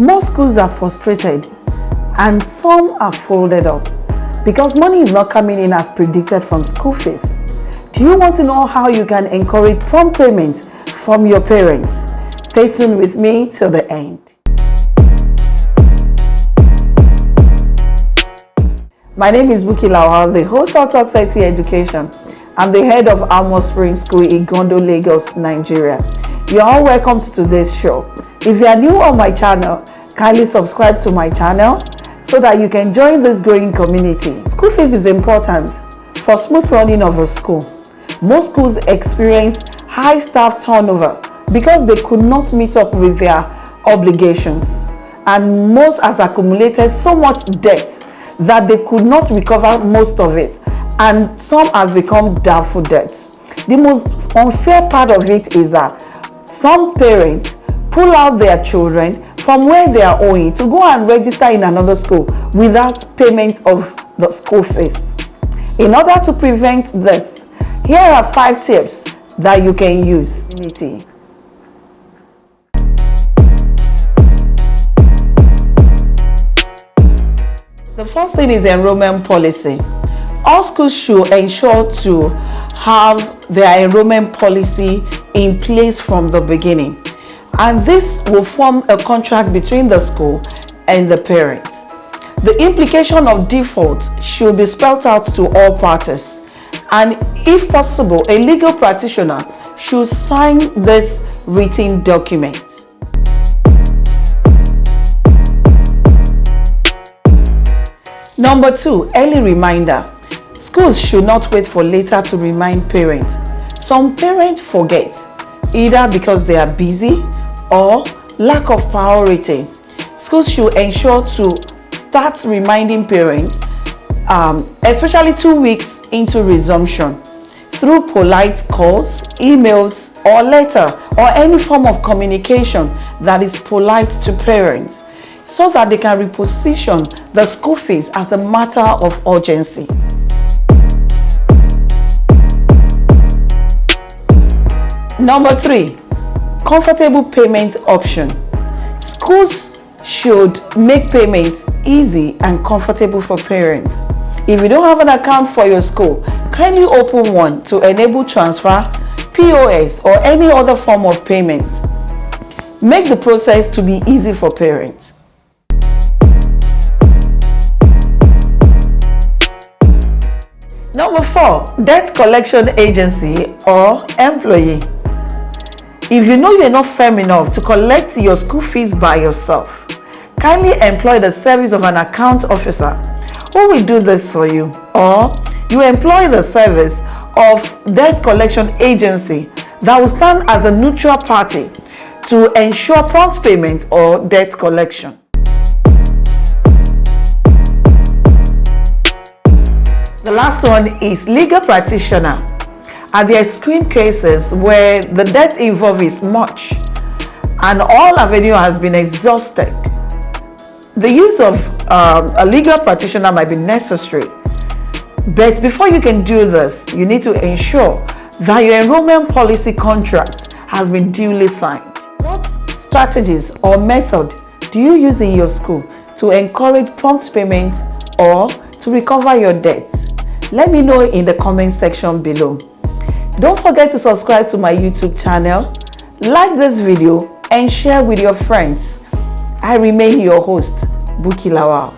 Most schools are frustrated and some are folded up because money is not coming in as predicted from school fees. Do you want to know how you can encourage prompt payments from your parents? Stay tuned with me till the end. My name is Buki Lawal, the host of Talk 30 Education. I'm the head of Almo Spring School in Gondo, Lagos, Nigeria. You're all welcome to today's show. If you are new on my channel, kindly subscribe to my channel so that you can join this growing community. School fees is important for smooth running of a school. Most schools experience high staff turnover because they could not meet up with their obligations, and most has accumulated so much debt that they could not recover most of it, and some has become doubtful debts. The most unfair part of it is that some parents pull out their children from where they are owing to go and register in another school without payment of the school fees. In order to prevent this, here are 5 tips that you can use. The first thing is enrollment policy. All schools should ensure to have their enrollment policy in place from the beginning, and this will form a contract between the school and the parents. The implication of default should be spelled out to all parties, and if possible, a legal practitioner should sign this written document. Number 2, early reminder. Schools should not wait for later to remind parents. Some parents forget, either because they are busy or lack of priority. Schools should ensure to start reminding parents, especially 2 weeks into resumption, through polite calls, emails, or letter, or any form of communication that is polite to parents, so that they can reposition the school fees as a matter of urgency. Number 3, comfortable payment option. Schools should make payments easy and comfortable for parents. If you don't have an account for your school, kindly open one to enable transfer, POS, or any other form of payment. Make the process to be easy for parents. Number 4, debt collection agency or employee. If you know you're not firm enough to collect your school fees by yourself, kindly employ the service of an account officer who will do this for you, or you employ the service of debt collection agency that will stand as a neutral party to ensure prompt payment or debt collection. The last one is legal practitioner. Are there extreme cases where the debt involved is much and all avenue has been exhausted? The use of a legal practitioner might be necessary, but before you can do this, you need to ensure that your enrollment policy contract has been duly signed. What strategies or method do you use in your school to encourage prompt payment or to recover your debts? Let me know in the comment section below. Don't forget to subscribe to my YouTube channel, like this video, and share with your friends. I remain your host, Buki Lawal.